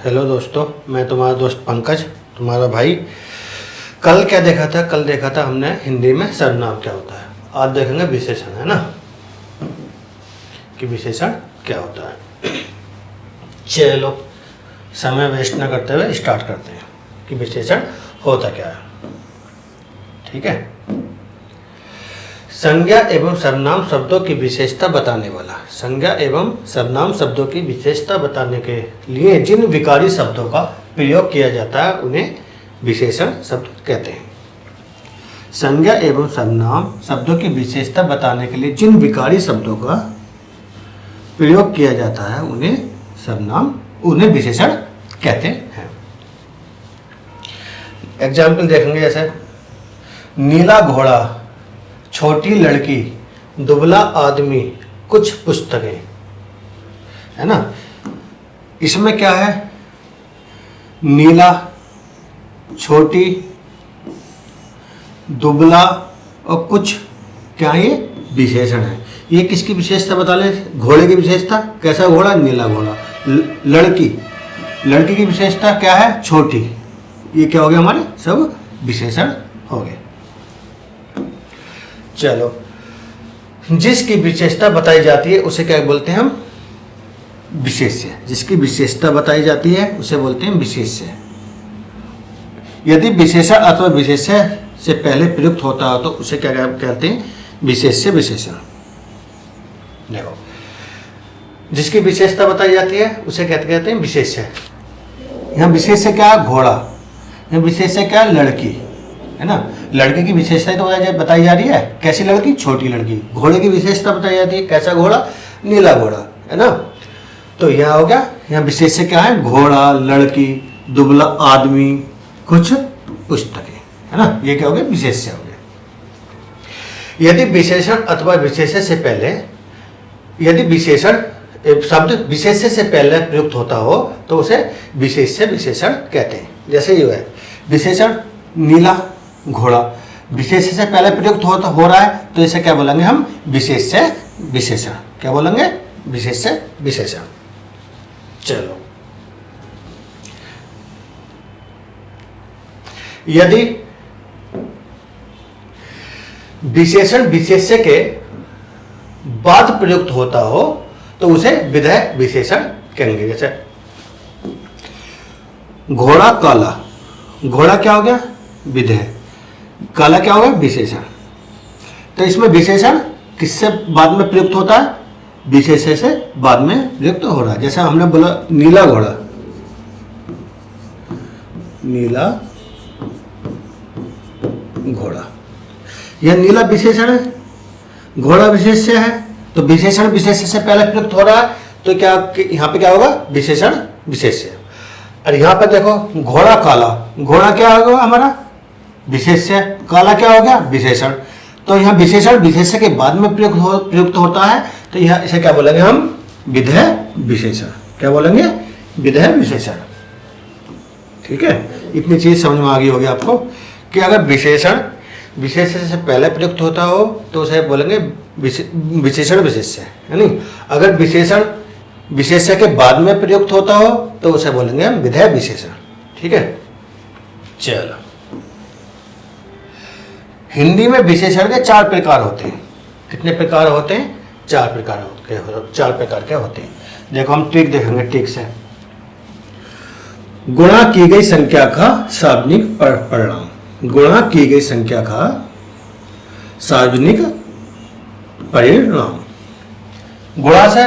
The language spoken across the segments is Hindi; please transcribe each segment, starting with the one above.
हेलो दोस्तों, मैं तुम्हारा दोस्त पंकज, तुम्हारा भाई। कल क्या देखा था? कल देखा था हमने हिंदी में सर्वनाम क्या होता है। आज देखेंगे विशेषण, है ना, कि विशेषण क्या होता है। चलो समय वेस्ट न करते हुए स्टार्ट करते हैं कि विशेषण होता क्या है। ठीक है। संज्ञा एवं सर्वनाम शब्दों की विशेषता बताने वाला। संज्ञा एवं सर्वनाम शब्दों की विशेषता बताने के लिए जिन विकारी शब्दों का प्रयोग किया जाता है उन्हें विशेषण शब्द कहते हैं। संज्ञा एवं सर्वनाम शब्दों की विशेषता बताने के लिए जिन विकारी शब्दों का प्रयोग किया जाता है उन्हें विशेषण कहते हैं। एग्जाम्पल देखेंगे, जैसे नीला घोड़ा, छोटी लड़की, दुबला आदमी, कुछ पुस्तकें, है ना। इसमें क्या है? नीला, छोटी, दुबला और कुछ, क्या ये विशेषण है। ये किसकी विशेषता बता ले? घोड़े की विशेषता। कैसा घोड़ा? नीला घोड़ा। लड़की की विशेषता क्या है? छोटी। ये क्या हो गया? हमारे सब विशेषण हो गए। चलो, जिसकी विशेषता बताई जाती है उसे क्या बोलते हैं हम? विशेष्य। जिसकी विशेषता बताई जाती है उसे बोलते हैं विशेष्य। यदि विशेषण अथवा विशेष्य से पहले प्रयुक्त होता हो तो उसे क्या कहते हैं? विशेष्य विशेषण। देखो, जिसकी विशेषता बताई जाती है उसे कहते हैं विशेष्य। यहाँ विशेष्य क्या? घोड़ा। यहाँ विशेष्य क्या? लड़की, है ना। लड़के की विशेषता तो बताई जा रही है, कैसी लड़की? छोटी लड़की। घोड़े की विशेषता बताई जाती है, कैसा घोड़ा? नीला घोड़ा, है ना। तो यह हो गया, यहाँ विशेषता क्या है? घोड़ा, लड़की, दुबला आदमी, कुछ पुस्तकें, है ना। ये क्या हो गया? विशेष्य हो गया। यदि विशेषण अथवा विशेष्य से पहले, यदि विशेषण शब्द विशेष्य से पहले प्रयुक्त होता हो तो उसे विशेष्य विशेषण कहते हैं। जैसे ये है विशेषण नीला घोड़ा, विशेष्य से पहले प्रयुक्त हो रहा है तो इसे क्या बोलेंगे हम? विशेष्य विशेषण। क्या बोलेंगे? विशेष्य विशेषण। चलो, यदि विशेषण विशेष्य के बाद प्रयुक्त होता हो तो उसे विधेय विशेषण कहेंगे। जैसे घोड़ा काला, घोड़ा क्या हो गया? विधेय। काला क्या होगा? विशेषण। तो इसमें विशेषण किससे बाद में प्रयुक्त होता है? विशेष्य से बाद में प्रयुक्त हो रहा है। जैसे हमने बोला नीला घोड़ा, नीला घोड़ा, यह नीला विशेषण है, घोड़ा विशेष्य है। तो विशेषण विशेष्य से पहले प्रयुक्त हो रहा है तो क्या यहाँ पे क्या होगा? विशेषण विशेष्य। और यहाँ पर देखो घोड़ा काला, घोड़ा क्या होगा हमारा? विशेष्य। काला क्या हो गया? विशेषण। तो यहाँ विशेषण विशेष्य के बाद में प्रयुक्त होता है तो यहाँ इसे क्या बोलेंगे हम? विधेय विशेषण। क्या बोलेंगे? विधेय विशेषण। ठीक है, इतनी चीज समझ में आ गई होगी आपको कि अगर विशेषण विशेष्य से पहले प्रयुक्त होता हो तो उसे बोलेंगे विशेषण विशेष्य, है नहीं। अगर विशेषण विशेष्य के बाद में प्रयुक्त होता हो तो उसे बोलेंगे हम विधेय विशेषण। ठीक है। चलो, हिंदी में विशेषण के 4 प्रकार होते हैं। कितने प्रकार होते हैं? 4 प्रकार के होते हैं। देखो, हम ट्रिक देखेंगे। ट्रिक से गुणा की गई संख्या का सार्वजनिक परिणाम। गुणा की गई संख्या का सार्वजनिक परिणाम। गुणा से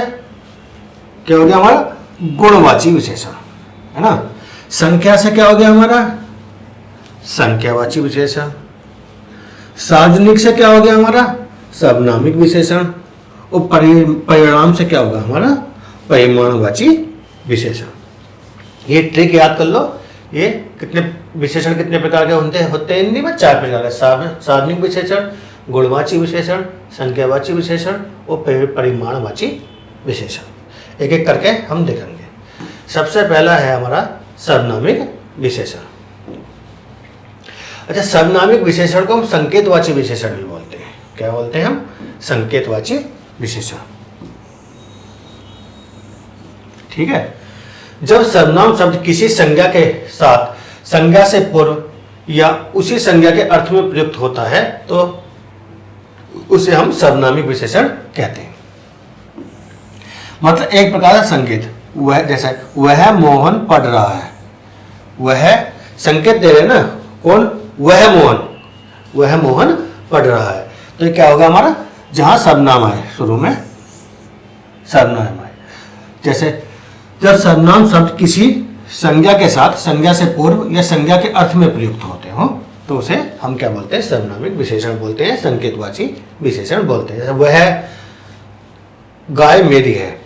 क्या हो गया हमारा? गुणवाची विशेषण, है ना। संख्या से क्या हो गया हमारा? संख्यावाची विशेषण। सार्वजनिक से क्या हो गया हमारा? सर्वनामिक विशेषण। और परिणाम से क्या होगा हमारा? परिमाणवाची विशेषण। ये ट्रिक याद कर लो। ये कितने विशेषण कितने प्रकार के होते हैं हिंदी में? 4 प्रकार के। सार्वजनिक विशेषण, गुणवाची विशेषण, संख्यावाची विशेषण और परिमाणवाची विशेषण। एक एक करके हम देखेंगे। सबसे पहला है हमारा सर्वनामिक विशेषण। अच्छा, सर्वनामिक विशेषण को हम संकेतवाची विशेषण भी बोलते हैं। क्या बोलते हैं हम? संकेतवाची विशेषण। ठीक है। जब सर्वनाम शब्द किसी संज्ञा के साथ संज्ञा से पूर्व या उसी संज्ञा के अर्थ में प्रयुक्त होता है तो उसे हम सर्वनामिक विशेषण कहते हैं। मतलब एक प्रकार का संकेत, वह जैसे वह मोहन पढ़ रहा है, वह संकेत दे रहे हैं ना, कौन, वह मोहन पढ़ रहा है। तो ये क्या होगा हमारा, जहां सर्वनाम आए शुरू में, सर्वनाम आए, जैसे जब सर्वनाम शब्द किसी संज्ञा के साथ संज्ञा से पूर्व या संज्ञा के अर्थ में प्रयुक्त होते हो तो उसे हम क्या बोलते हैं, सर्वनामिक विशेषण बोलते हैं, संकेतवाची विशेषण बोलते हैं। जैसे वह गाय मेरी है,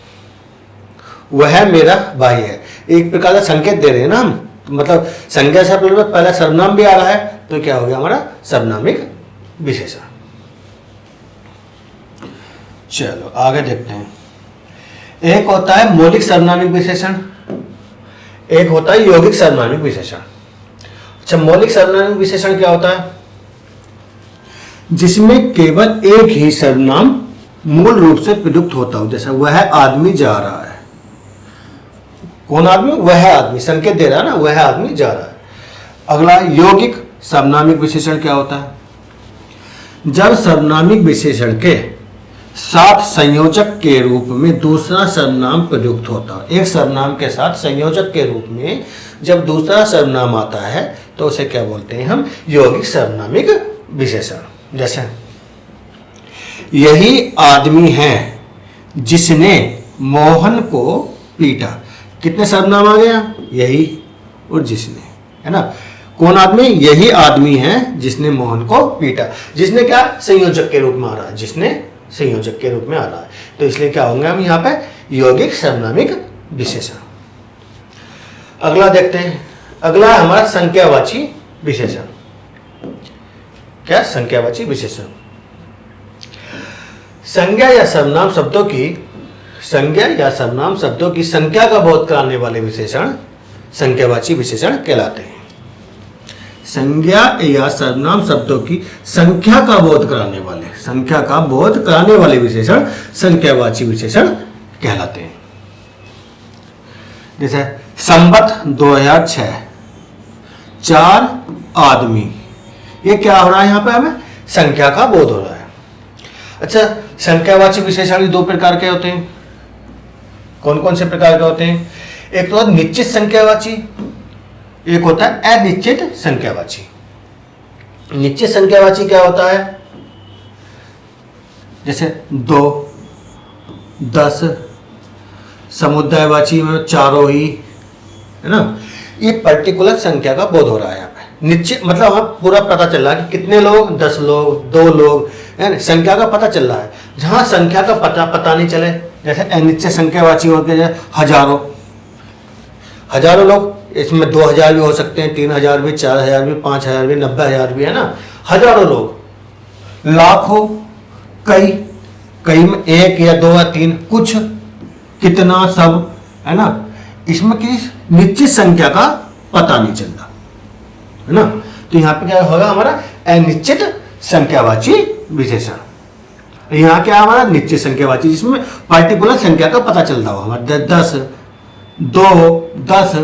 वह मेरा भाई है, एक प्रकार का संकेत दे रहे हैं ना हम, मतलब संज्ञा से पहला सर्वनाम भी आ रहा है तो क्या हो गया हमारा सर्वनामिक विशेषण। चलो आगे देखते हैं। एक होता है मौलिक सर्वनामिक विशेषण, एक होता है यौगिक सर्वनामिक विशेषण। अच्छा, मौलिक सर्वनामिक विशेषण क्या होता है, जिसमें केवल एक ही सर्वनाम मूल रूप से प्रयुक्त होता हो। जैसे वह आदमी जा रहा है, कौन आदमी, वह आदमी, संकेत दे रहा है ना, वह आदमी जा रहा है। अगला यौगिक सर्वनामिक विशेषण क्या होता है, जब सर्वनामिक विशेषण के साथ संयोजक के रूप में दूसरा सर्वनाम प्रयुक्त होता है। एक सर्वनाम के साथ संयोजक के रूप में जब दूसरा सर्वनाम आता है तो उसे क्या बोलते हैं हम, यौगिक सर्वनामिक विशेषण। जैसे यही आदमी है जिसने मोहन को पीटा, कितने सर्वनाम आ गया, यही और जिसने, है ना, कौन आदमी, यही आदमी है जिसने मोहन को पीटा। जिसने क्या संयोजक के रूप में आ रहा है, जिसने संयोजक के रूप में आ रहा है, तो इसलिए क्या होंगे हम यहाँ पे यौगिक सर्वनामिक विशेषण। अगला देखते हैं, अगला हमारा संख्यावाची विशेषण। क्या, संख्यावाची विशेषण, संज्ञा या सर्वनाम शब्दों की संख्या का बोध कराने वाले विशेषण संख्यावाची विशेषण कहलाते हैं। संज्ञा या सर्वनाम शब्दों की संख्या का बोध कराने वाले विशेषण संख्यावाची विशेषण कहलाते हैं। जैसे संवत 2006, 4 आदमी, ये क्या हो रहा है, यहाँ पे हमें संख्या का बोध हो रहा है। अच्छा, संख्यावाची विशेषण दो प्रकार के होते हैं, कौन कौन से प्रकार के होते हैं, एक तो निश्चित संख्यावाची, एक होता है अनिश्चित संख्यावाची। निश्चित संख्यावाची क्या होता है, जैसे 2, 10, समुदायवाची में चारों ही, है ना, ये पर्टिकुलर संख्या का बोध हो रहा है यहाँ पे। निश्चित मतलब हमें पूरा पता चल रहा है कि कितने लोग, 10 लोग, 2 लोग, है ना, संख्या का पता चल रहा है। जहां संख्या का पता नहीं चले, जैसे अनिश्चित संख्यावाची होते हैं, हजारों लोग, इसमें 2000 भी हो सकते हैं, 3000 भी, 4000 भी, 5000 भी, 90,000 भी, है ना, हजारों लोग, लाखों, कई में 1 या 2 या 3, कुछ, कितना, सब, है ना, इसमें किस निश्चित संख्या का पता नहीं चलता, है ना। तो यहाँ पे क्या होगा हमारा अनिश्चित संख्यावाची विशेषण। यहाँ क्या हमारा निश्चित संख्यावाची, जिसमें पर्टिकुलर संख्या का पता चलता हो, हमारा 10, 2, 10,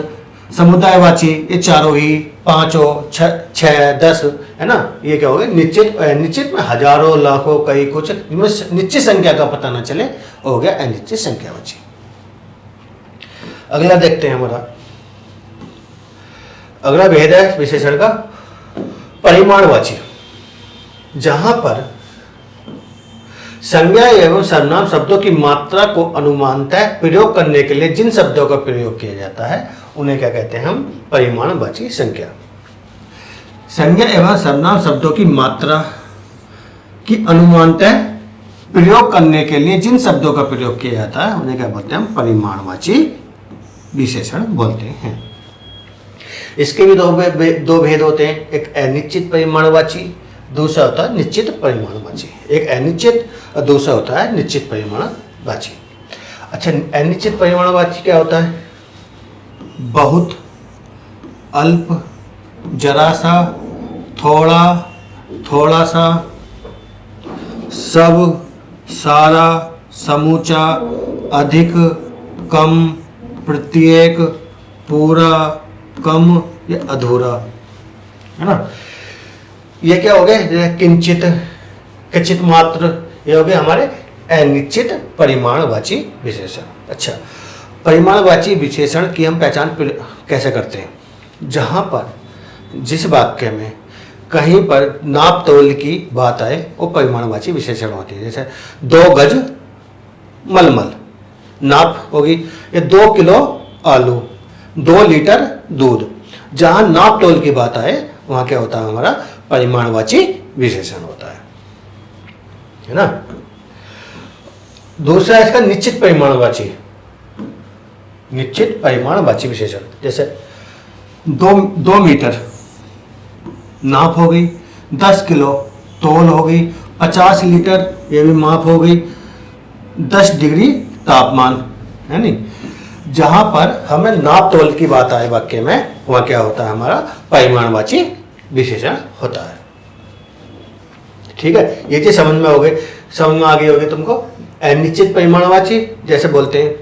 समुदायवाची ये चारों ही, 5, 6, 10, है ना, ये क्या होगा निश्चित। निश्चित में हजारों, लाखों, कई, कुछ, निश्चित संख्या का पता ना चले, हो गया अनिश्चित संख्यावाची। अगला देखते हैं हमारा, अगला भेद है विशेषण का परिमाणवाची, जहां पर संज्ञा एवं सर्वनाम शब्दों की मात्रा को अनुमानतः प्रयोग करने के लिए जिन शब्दों का प्रयोग किया जाता है उन्हें क्या कहते हैं हम, परिमाणवाची संख्या। संज्ञा एवं सर्वनाम शब्दों की मात्रा की अनुमानतः प्रयोग करने के लिए जिन शब्दों का प्रयोग किया जाता है उन्हें क्या बोलते हैं हम, परिमाणवाची विशेषण बोलते हैं। इसके भी दो भेद होते हैं, एक अनिश्चित परिमाणवाची, दूसरा होता है निश्चित परिमाणवाची। एक अनिश्चित और दूसरा होता है निश्चित परिमाणवाची। अच्छा, अनिश्चित परिमाणवाची क्या होता है, बहुत, अल्प, जरा सा, थोड़ा, थोड़ा सा, सब, सारा, समूचा, अधिक, कम, प्रत्येक, पूरा, कम या अधूरा, है ना। ये क्या हो गए, किंचित, कचित मात्र, ये हो गए हमारे अनिश्चित परिमाणवाची विशेषण। अच्छा, परिमाणवाची विशेषण की हम पहचान कैसे करते हैं? जहां पर जिस वाक्य में कहीं पर नाप तोल की बात आए वो परिमाणवाची विशेषण होती है। जैसे 2 गज मलमल, नाप होगी, ये 2 किलो आलू, 2 लीटर दूध। जहां नाप तोल की बात आए वहां क्या होता है, हमारा परिमाणवाची विशेषण होता है ना। दूसरा इसका निश्चित परिमाणवाची, निश्चित परिमाणवाची विशेषण। जैसे 2 मीटर नाप हो गई, 10 किलो तोल हो गई, 50 लीटर ये भी माप हो गई, 10 डिग्री तापमान, है नहीं। जहां पर हमें नाप तोल की बात आए वाक्य में वहां क्या होता है, हमारा परिमाणवाची विशेषण होता है। ठीक है, ये चीज समझ में हो गई, समझ में आ गई होगी तुमको। अनिश्चित परिमाणवाची जैसे बोलते हैं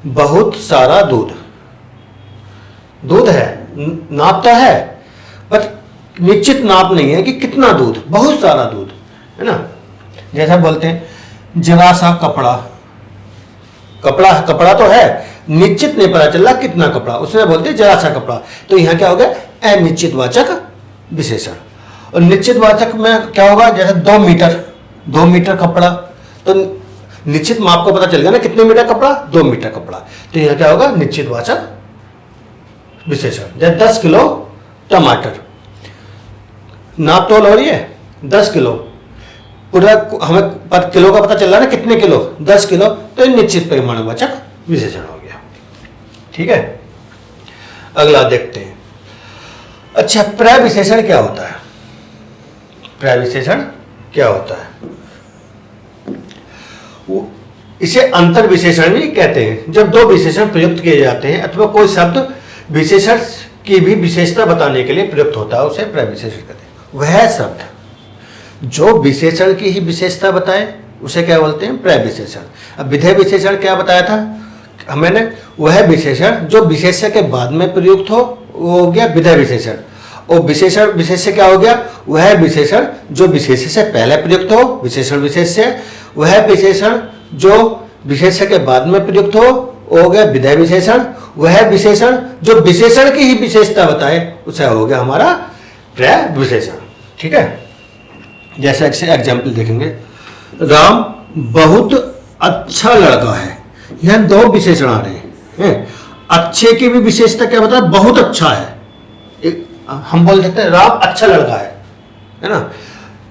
बहुत सारा दूध, दूध है, नाप तो है पर निश्चित नाप नहीं है कि कितना दूध, बहुत सारा दूध, है ना। जैसा बोलते हैं जरा सा कपड़ा, कपड़ा तो है, निश्चित नहीं पता चल रहा कितना कपड़ा, उसमें बोलते हैं जरा सा कपड़ा। तो यहां क्या हो गया, अनिश्चित वाचक विशेषण। और निश्चित वाचक में क्या होगा, जैसे 2 मीटर कपड़ा, तो निश्चित माप को पता चल गया ना कितने मीटर कपड़ा, 2 मीटर कपड़ा। तो यहां क्या होगा, निश्चित वाचक विशेषण। जैसे 10 किलो टमाटर, नाप तोल हो रही है 10 किलो, पूरा हमें पर किलो का पता चल रहा है ना कितने किलो, 10 किलो, तो निश्चित परिमाणवाचक विशेषण हो गया। ठीक है, अगला देखते हैं। अच्छा, प्रविशेषण क्या होता है? प्रविशेषण क्या होता है? इसे अंतर विशेषण भी कहते हैं। जब 2 विशेषण प्रयुक्त किए जाते हैं अथवा कोई शब्द विशेषण की भी विशेषता बताने के लिए प्रयुक्त होता है, उसे प्रविशेषण कहते हैं। वह शब्द जो विशेषण की ही विशेषता बताए उसे क्या बोलते हैं, प्रविशेषण। अब विधेय विशेषण क्या बताया था मैंने, वह विशेषण जो विशेष्य के बाद में प्रयुक्त हो वो हो गया विधेय विशेषण। और विशेषण विशेष्य क्या हो गया, वह विशेषण जो विशेष्य से पहले प्रयुक्त हो, विशेषण विशेष्य। वह विशेषण जो विशेष्य के बाद में प्रयुक्त हो गया विधेय विशेषण। वह विशेषण जो विशेषण की ही विशेषता बताए उसे हो गया हमारा प्रविशेषण। ठीक है, जैसे एग्जाम्पल देखेंगे, राम बहुत अच्छा लड़का है। यह 2 विशेषण आ रहे हैं। अच्छे की भी विशेषता क्या बताया, बहुत अच्छा है। हम बोल सकते हैं राम अच्छा लड़का है ना।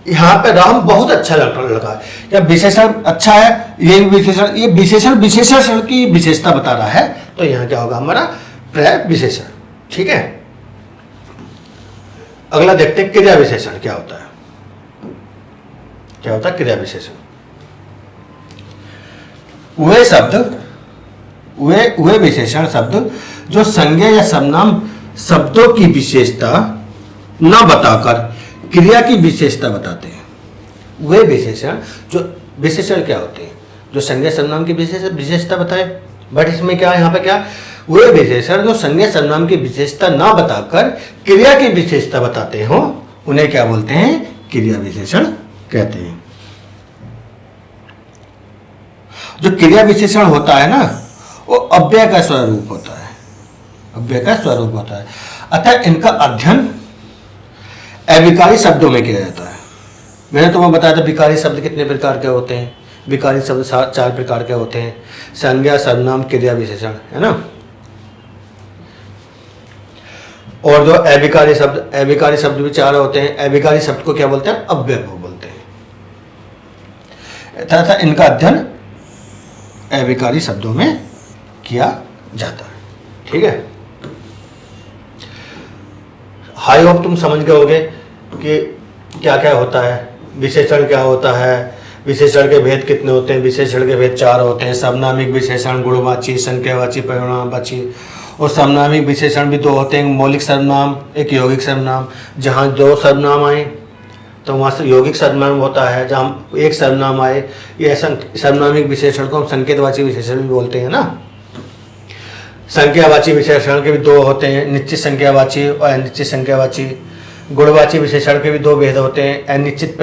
यहाँ पे राम बहुत अच्छा लड़का है, या विशेषण अच्छा है, ये विशेषण, ये विशेषण विशेषण की विशेषता बता रहा है, तो यहाँ क्या होगा हमारा प्रविशेषण। ठीक है, अगला देखते हैं क्रिया विशेषण क्या होता है। क्या होता है क्रिया विशेषण? वे शब्द, वे विशेषण शब्द जो संज्ञा या सर्वनाम शब्दों की विशेषता न बताकर क्रिया की विशेषता बताते हैं। वे विशेषण जो विशेषण क्या होते हैं, जो संज्ञा सर्वनाम की विशेषता बताए। बट इसमें क्या, यहाँ पे क्या, वे विशेषण जो संज्ञा सर्वनाम की विशेषता न बताकर क्रिया की विशेषता बताते हो उन्हें क्या बोलते हैं, क्रिया विशेषण कहते हैं। जो क्रिया विशेषण होता है ना वो अव्यय का स्वरूप होता है, अव्यय का स्वरूप होता है। अतः इनका अध्ययन अविकारी शब्दों में किया जाता है। मैंने तुम्हें बताया था विकारी शब्द कितने प्रकार के होते हैं। विकारी शब्द 4 प्रकार के होते हैं, संज्ञा सर्वनाम क्रिया विशेषण, है ना। और जो अविकारी शब्द भी 4 होते हैं। अविकारी शब्द को क्या बोलते हैं, अव्यय को बोलते हैं। तथा इनका अध्ययन अविकारी शब्दों में किया जाता है। ठीक है, आई होप तुम समझ गए होगे कि क्या क्या होता है, विशेषण क्या होता है, विशेषण के भेद कितने होते हैं। विशेषण के भेद 4 होते हैं, सर्वनामिक विशेषण, गुणवाची, संख्यावाची, परिमाणवाची। और सर्वनामिक विशेषण भी 2 होते हैं, मौलिक सर्वनाम, एक यौगिक सर्वनाम। जहाँ 2 सर्वनाम आए तो वहाँ से यौगिक सर्वनाम होता है, जहाँ एक सर्वनाम आए, ये सर्वनामिक विशेषण को हम संकेतवाची विशेषण भी बोलते हैं ना। संख्यावाची विशेषण के भी दो होते हैं, निश्चित संख्यावाची और अनिश्चित संख्यावाची। गुणवाची विशेषण के भी दो भेद होते हैं, अनिश्चित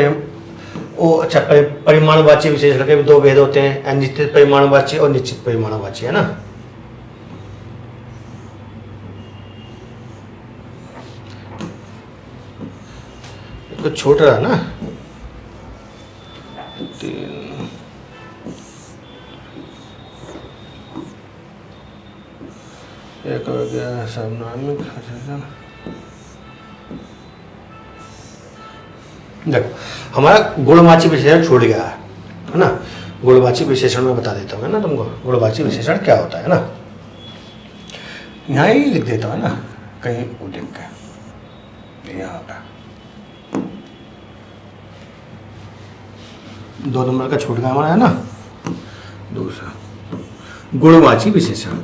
परिमाणवाची विशेषण के भी दो भेद होते हैं, अनिश्चित परिमाणवाची और निश्चित परिमाणवाची, है ना। तो छोटा रहा ना, 3 एक हो गया सर्वनामिक। देखो हमारा गुणवाची विशेषण छूट गया है ना। गुणवाची विशेषण में बता देता हूँ, है ना तुमको, गुणवाची विशेषण क्या होता है ना। यहाँ ही लिख देता हूँ ना, कहीं वो लिख के यहाँ का 2 नंबर का छूट गया हमारा, है ना। दूसरा गुणवाची विशेषण।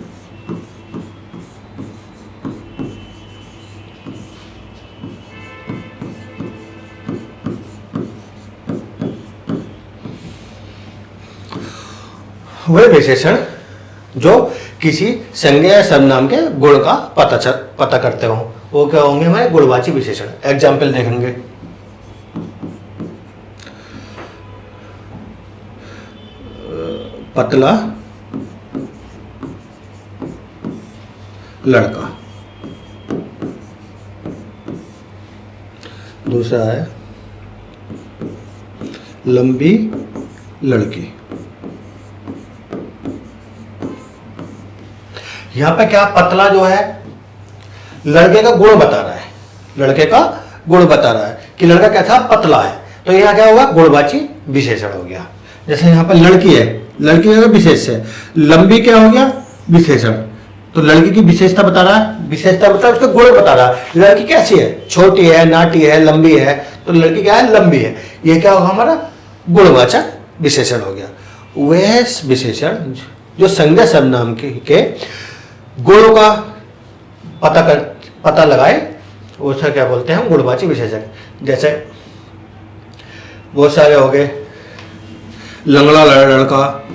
वह विशेषण जो किसी संज्ञा या सर्वनाम के गुण का पता करते हो, वो क्या होंगे हमारे गुणवाची विशेषण। एग्जाम्पल देखेंगे, पतला लड़का। दूसरा है लंबी लड़की। यहां पे क्या, पतला जो है लड़के का गुण बता रहा है, लड़के का गुण बता रहा है कि लड़का कैसा पतला है, तो यहां क्या होगा, गुणवाची विशेषण हो गया। जैसे यहां पर लड़की है, लड़की का विशेष है, लंबी क्या हो गया, विशेषण, तो लड़की की विशेषता बता रहा है, विशेषता बता उसका गुण बता रहा है। लड़की कैसी है, छोटी है, नाटी है, लंबी है, तो लड़की क्या है, लंबी है। ये क्या होगा हमारा गुणवाचक विशेषण हो गया। वह विशेषण जो संज्ञा सर्वनाम के गुणों का पता लगाए, उसे क्या बोलते हैं हम, गुणवाची विशेषण। जैसे बहुत सारे हो गए, लंगड़ा लड़का,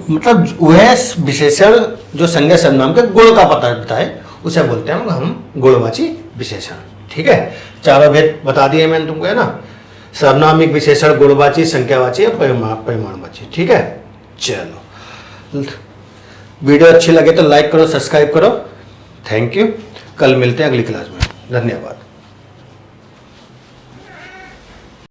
मतलब वह विशेषण जो संज्ञा सर्वनाम के गुण का पता बताए, उसे बोलते हैं हम गुणवाची विशेषण। ठीक है, चारों भेद बता दिए मैंने तुमको, है ना। सर्वनामिक विशेषण, गुणवाची, संख्यावाची और परिमाणवाची। ठीक है, चलो वीडियो अच्छी लगे तो लाइक करो, सब्सक्राइब करो। थैंक यू, कल मिलते हैं अगली क्लास में। धन्यवाद।